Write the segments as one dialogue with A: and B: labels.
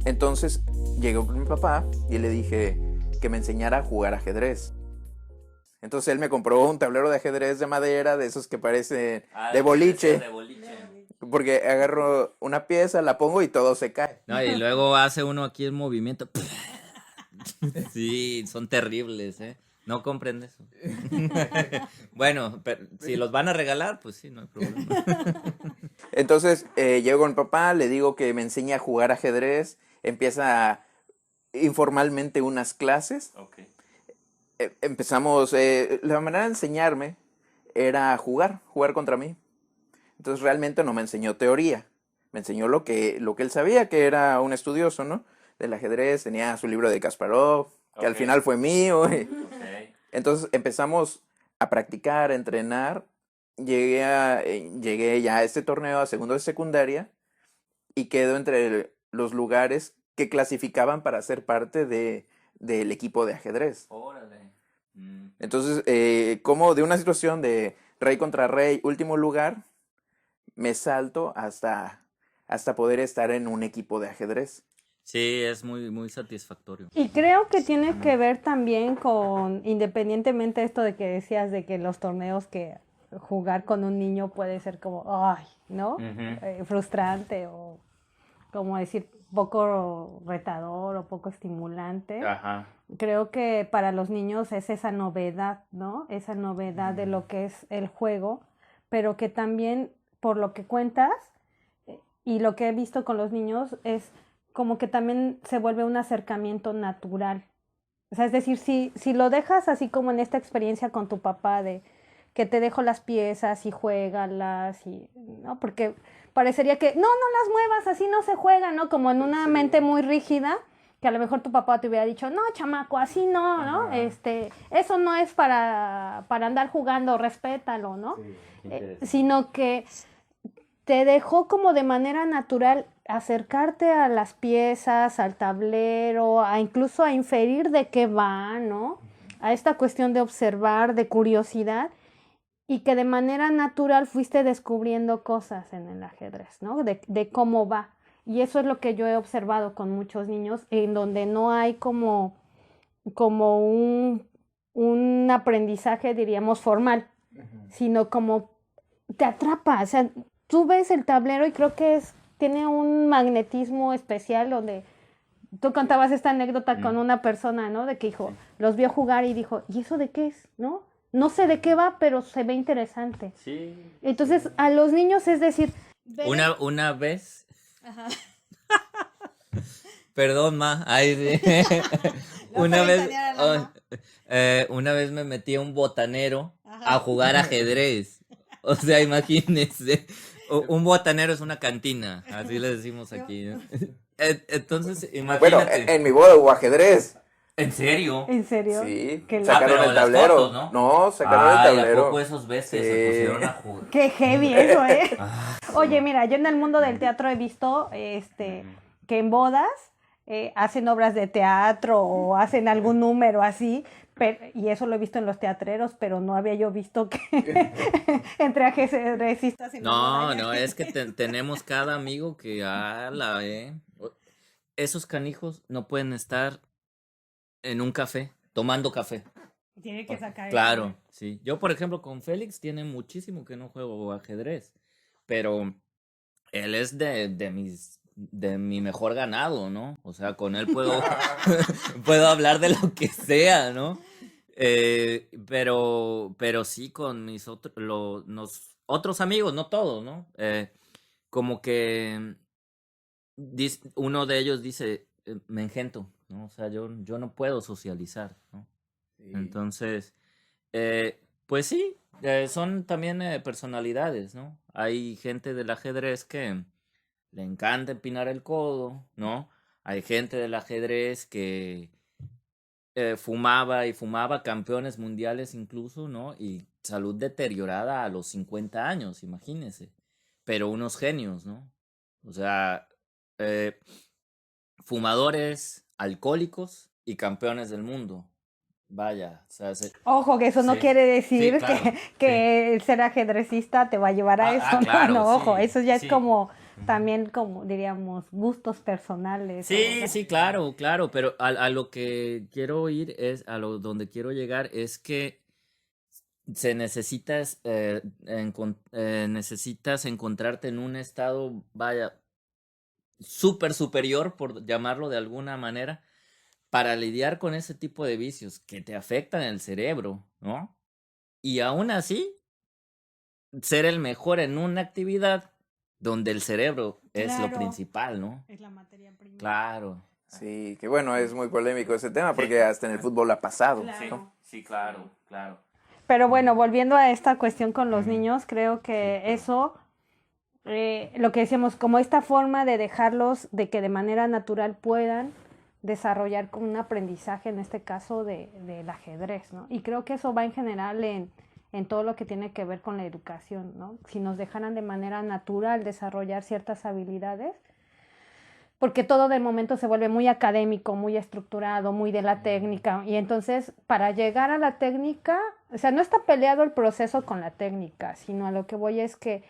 A: Entonces llegó mi papá y le dije que me enseñara a jugar ajedrez. Entonces él me compró un tablero de ajedrez de madera, de esos que parecen de boliche,
B: De boliche.
A: porque agarro una pieza, la pongo y todo se cae.
B: No, y luego hace uno aquí el movimiento. Sí, son terribles, ¿eh? No compren eso. Bueno, pero si los van a regalar, pues sí, no hay problema.
A: Entonces llego con mi papá, le digo que me enseñe a jugar ajedrez, empieza informalmente unas clases.
B: Okay.
A: Empezamos, la manera de enseñarme era jugar contra mí. Entonces realmente no me enseñó teoría, me enseñó lo que él sabía, que era un estudioso, ¿no? Del ajedrez, tenía su libro de Kasparov, que al final fue mío.
B: Okay.
A: Entonces empezamos a practicar, a entrenar. Llegué ya a este torneo a segundo de secundaria y quedo entre los lugares que clasificaban para ser parte del equipo de ajedrez.
B: Órale.
A: Entonces, como de una situación de rey contra rey, último lugar, me salto hasta poder estar en un equipo de ajedrez.
B: Sí, es muy, muy satisfactorio.
C: Y creo que tiene que ver también con, independientemente de esto de que decías de que los torneos que jugar con un niño puede ser como, ay, ¿no? Frustrante o, como decir, poco retador o poco estimulante.
B: Ajá.
C: Creo que para los niños es esa novedad, ¿no? Esa novedad de lo que es el juego, pero que también, por lo que cuentas, y lo que he visto con los niños, es como que también se vuelve un acercamiento natural. O sea, es decir, si lo dejas así como en esta experiencia con tu papá de que te dejo las piezas y juégalas, y, ¿no? Porque parecería que, no las muevas, así no se juega, ¿no? Como en una mente muy rígida, que a lo mejor tu papá te hubiera dicho, no, chamaco, así no, ¿no? Eso no es para andar jugando, respétalo, ¿no? Sino que te dejó como de manera natural acercarte a las piezas, al tablero, incluso a inferir de qué va, ¿no? A esta cuestión de observar, de curiosidad, y que de manera natural fuiste descubriendo cosas en el ajedrez, ¿no? De cómo va. Y eso es lo que yo he observado con muchos niños, en donde no hay como un aprendizaje, diríamos, formal, sino como te atrapa, o sea, tú ves el tablero y creo que tiene un magnetismo especial donde tú contabas esta anécdota con una persona, ¿no? De que dijo, los vio jugar y dijo, ¿y eso de qué es? ¿No? No sé de qué va, pero se ve interesante.
B: Sí.
C: Entonces, a los niños es decir...
B: Una vez... Ajá. Perdón, ma. Ay, sí. una vez me metí a un botanero a jugar ajedrez. O sea, imagínense. Un botanero es una cantina, así le decimos aquí, ¿no? Entonces, imagínate.
A: Bueno, en mi boda hubo ajedrez.
B: ¿En serio?
C: ¿En serio?
A: Sí,
C: Qué
A: sacaron
B: pero
A: el
B: las
A: tablero.
B: fotos, ¿no?
A: No, sacaron el tablero.
B: ¿A poco esos bestias se pusieron a jugar?
C: Qué heavy eso, ¿eh? Oye, mira, yo en el mundo del teatro he visto que en bodas hacen obras de teatro o hacen algún número así, y eso lo he visto en los teatreros, pero no había yo visto que entre ajedrecistas y
B: no, es que tenemos cada amigo que esos canijos no pueden estar en un café, tomando café.
C: Tiene que sacar.
B: Claro, sí. Yo, por ejemplo, con Félix tiene muchísimo que no juego ajedrez, pero él es de mi mejor ganado, ¿no? O sea, con él puedo hablar de lo que sea, ¿no? Pero sí con mis otros amigos, no todos, ¿no? Como que uno de ellos dice, me engento, ¿no? O sea, yo no puedo socializar, ¿no? Sí. Entonces, pues sí, son también personalidades, ¿no? Hay gente del ajedrez que le encanta empinar el codo, ¿no? Hay gente del ajedrez que fumaba campeones mundiales incluso, ¿no? Y salud deteriorada a los 50 años, imagínense. Pero unos genios, ¿no? O sea, fumadores, alcohólicos y campeones del mundo. Vaya, o sea,
C: ojo, que eso no quiere decir
B: sí, claro,
C: que el ser ajedrecista te va a llevar a eso,
B: claro,
C: no, ojo, eso ya es como también como diríamos gustos personales.
B: Sí, sí, claro, claro, pero a lo que quiero ir es, donde quiero llegar es que se necesitas, necesitas encontrarte en un estado, vaya, súper superior, por llamarlo de alguna manera, para lidiar con ese tipo de vicios que te afectan el cerebro, ¿no? Y aún así, ser el mejor en una actividad donde el cerebro es lo
C: Claro,
B: principal, ¿no?
C: es la materia prima.
B: Claro.
A: Sí, que bueno, es muy polémico ese tema
B: Sí.
A: porque hasta en el fútbol ha pasado,
C: Claro.
A: ¿no?
B: Sí, claro, claro.
C: Pero bueno, volviendo a esta cuestión con los niños, creo que
B: Sí,
C: eso, lo que decíamos, como esta forma de dejarlos, de que de manera natural puedan desarrollar como un aprendizaje, en este caso del ajedrez, ¿no? Y creo que eso va en general en todo lo que tiene que ver con la educación, ¿no? Si nos dejaran de manera natural desarrollar ciertas habilidades, porque todo del momento se vuelve muy académico, muy estructurado, muy de la técnica, y entonces para llegar a la técnica, o sea, no está peleado el proceso con la técnica, sino a lo que voy es que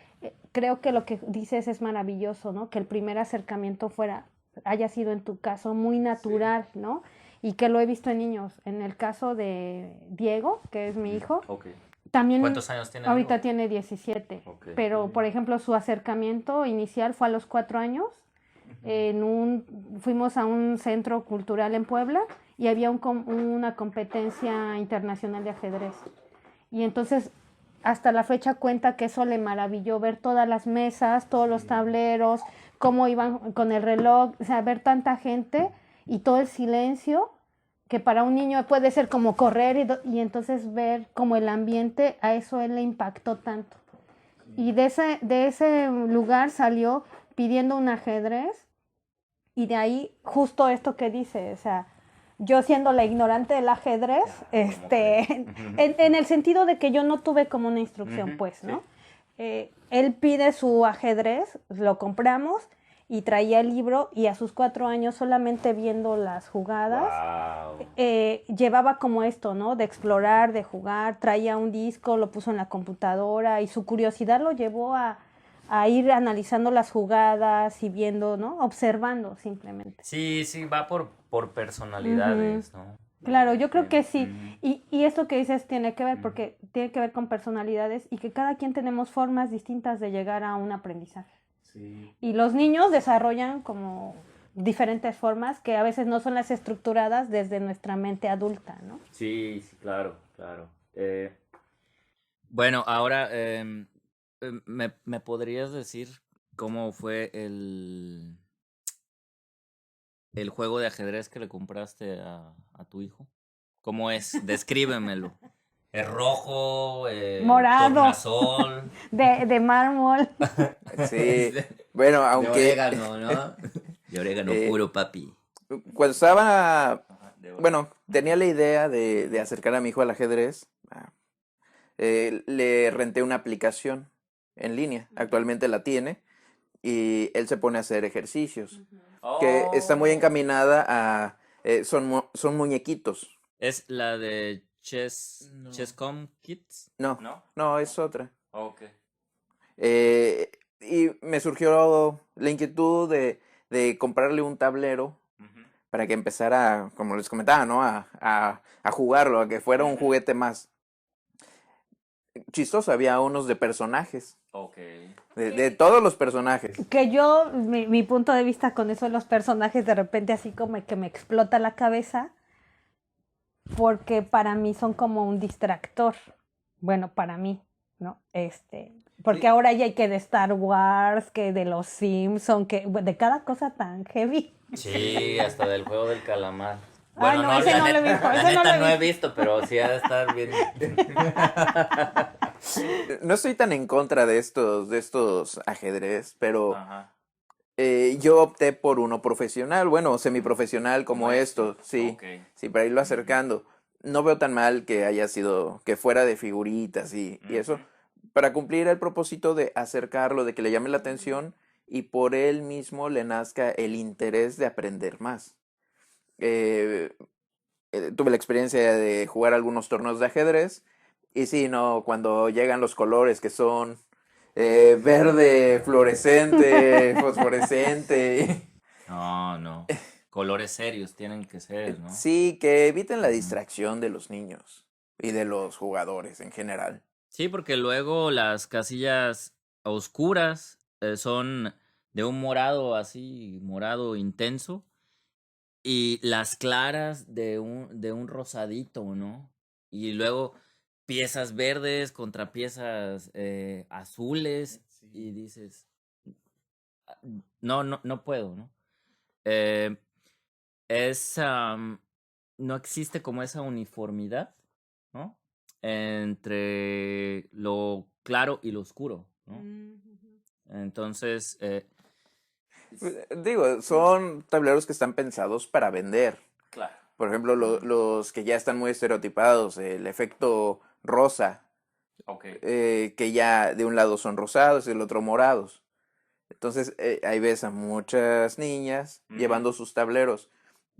C: creo que lo que dices es maravilloso, ¿no? Que el primer acercamiento haya sido en tu caso muy natural, ¿no? Y que lo he visto en niños. En el caso de Diego, que es mi hijo,
B: Ok.
C: también
B: ¿Cuántos años tiene
C: ahorita
B: Diego?
C: tiene 17,
B: Ok.
C: pero por ejemplo su acercamiento inicial fue a los 4 años. Fuimos a un centro cultural en Puebla y había una competencia internacional de ajedrez. Y entonces hasta la fecha cuenta que eso le maravilló ver todas las mesas, todos los tableros, cómo iban con el reloj, o sea, ver tanta gente y todo el silencio, que para un niño puede ser como correr y entonces ver como el ambiente, a eso él le impactó tanto. Y de ese lugar salió pidiendo un ajedrez y de ahí justo esto que dice, o sea, yo siendo la ignorante del ajedrez, en el sentido de que yo no tuve como una instrucción, pues, ¿no? Él pide su ajedrez, lo compramos y traía el libro y a sus 4 años solamente viendo las jugadas,
B: Wow.
C: llevaba como esto, ¿no? De explorar, de jugar, traía un disco, lo puso en la computadora y su curiosidad lo llevó a ir analizando las jugadas y viendo, ¿no? Observando simplemente.
B: Sí, sí, va por personalidades, ¿no?
C: Claro, yo creo que sí.
B: Ujú.
C: Y esto que dices tiene que ver, porque tiene que ver con personalidades y que cada quien tenemos formas distintas de llegar a un aprendizaje.
B: Sí.
C: Y los niños desarrollan como diferentes formas que a veces no son las estructuradas desde nuestra mente adulta, ¿no?
B: Sí, sí, claro, claro. Bueno, ahora, ¿me podrías decir cómo fue el juego de ajedrez que le compraste a tu hijo? ¿Cómo es? Descríbemelo. ¿Es rojo?
C: Morado,
B: ¿Tornasol?
C: de mármol.
A: Sí, bueno,
B: De
A: aunque
B: orégano, ¿no? De orégano
A: eh,
B: puro, papi.
A: cuando estaba,
B: Ajá, de orégano.
A: bueno, tenía la idea de acercar a mi hijo al ajedrez, le renté una aplicación en línea, actualmente la tiene, y él se pone a hacer ejercicios, que está muy
B: Oh.
A: encaminada a, son muñequitos.
B: Es la de Chess.com Kids,
A: No,
B: ¿no?
A: no, es otra.
B: Ok.
A: Y me surgió la inquietud de comprarle un tablero
B: Ujú.
A: para que empezara, como les comentaba, ¿no? A jugarlo, a que fuera un juguete más chistoso. Había unos de personajes,
B: Ok.
A: de todos los personajes.
C: Que yo, mi punto de vista con eso de los personajes, de repente así como que me explota la cabeza, porque para mí son como un distractor. Bueno, para mí, ¿no? Porque
B: Sí.
C: ahora ya hay que de Star Wars, que de los Simpson, que de cada cosa tan heavy.
B: Sí, hasta del juego del calamar.
C: Ay,
B: Bueno,
C: no,
B: no,
C: ese
B: la
C: no lo he
B: neta,
C: visto,
B: la
C: ese no
B: neta
C: lo
B: no
C: he
B: he
C: visto.
B: visto, pero sí ha de estar bien.
A: No estoy tan en contra de estos ajedrez, pero
B: Ajá.
A: yo opté por uno profesional, bueno, semiprofesional como esto, sí,
B: Ok.
A: sí, para irlo acercando. No veo tan mal que haya sido, que fuera de figuritas y eso, para cumplir el propósito de acercarlo, de que le llame la atención y por él mismo le nazca el interés de aprender más. Eh, Tuve la experiencia de jugar algunos torneos de ajedrez y sí, no, cuando llegan los colores que son verde, fluorescente, fosforescente.
B: No. Colores serios tienen que ser, ¿no?
A: Sí, que eviten la
B: Ujú.
A: distracción de los niños y de los jugadores en general.
B: Sí, porque luego las casillas oscuras son de un morado así, morado intenso, y las claras de un rosadito, ¿no? Y luego piezas verdes contra piezas azules, y
A: Sí.
B: dices, no puedo, ¿no? Eh, es, no existe como esa uniformidad, ¿no? Entre lo claro y lo oscuro, ¿no?
C: Ujú.
B: Entonces,
A: Digo, son tableros que están pensados para vender.
B: claro.
A: Por ejemplo, los que ya están muy estereotipados, el efecto rosa,
B: Ok.
A: que ya de un lado son rosados y del otro morados. Entonces, ahí ves a muchas niñas
B: Ujú.
A: llevando sus tableros,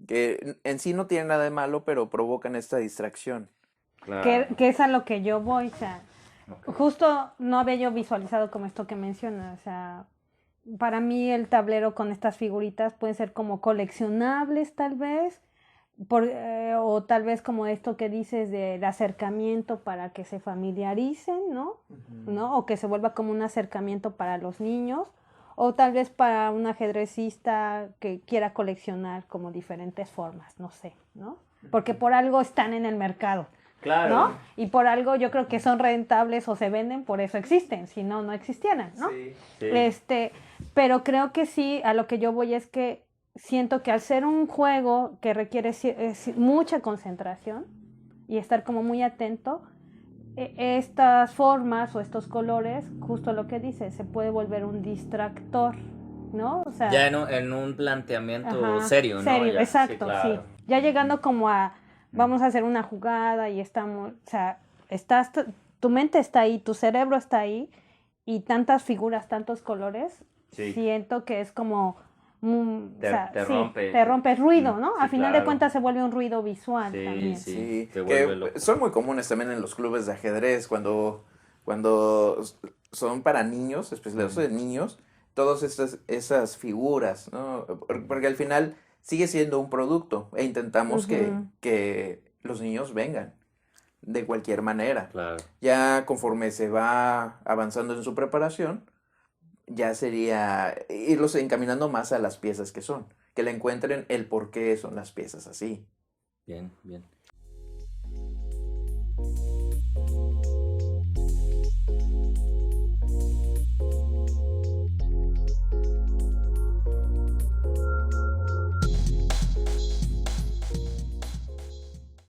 A: que en sí no tienen nada de malo, pero provocan esta distracción.
C: Que es a lo que yo voy, o sea,
B: Ok.
C: justo no había yo visualizado como esto que mencionas, o sea, para mí el tablero con estas figuritas pueden ser como coleccionables tal vez, o tal vez como esto que dices del acercamiento para que se familiaricen, ¿no? ¿No? O que se vuelva como un acercamiento para los niños, o tal vez para un ajedrecista que quiera coleccionar como diferentes formas, no sé, ¿no? Porque por algo están en el mercado.
B: Claro.
C: ¿No? Y por algo yo creo que son rentables o se venden, por eso existen, si no, no existieran, ¿no?
A: Sí.
B: Sí.
C: Pero creo que sí, a lo que yo voy es que siento que al ser un juego que requiere mucha concentración y estar como muy atento, estas formas o estos colores, justo lo que dice, se puede volver un distractor, ¿no? O sea,
B: Ya en un planteamiento
C: ajá,
B: serio, ¿no?
C: serio,
B: Ya, sí,
C: exacto, sí.
B: claro.
C: Ya llegando como a, vamos a hacer una jugada y estamos, o sea, tu mente está ahí, tu cerebro está ahí y tantas figuras, tantos colores,
B: Sí.
C: siento que es como, o sea,
B: Te
C: sí,
B: rompe.
C: te rompe ruido, ¿no?
B: Sí,
C: A final de
B: claro.
C: cuentas se vuelve un ruido visual
B: Sí,
C: también.
B: sí.
A: Sí,
B: Te vuelve
A: que
B: loco.
A: son muy comunes también en los clubes de ajedrez, cuando son para niños, especializados
B: Ujú.
A: en niños, todas esas figuras, ¿no? Porque al final sigue siendo un producto e intentamos
C: Ujú.
A: que los niños vengan de cualquier manera.
B: Claro.
A: Ya conforme se va avanzando en su preparación, ya sería irlos encaminando más a las piezas que son, que le encuentren el por qué son las piezas así.
B: Bien, bien.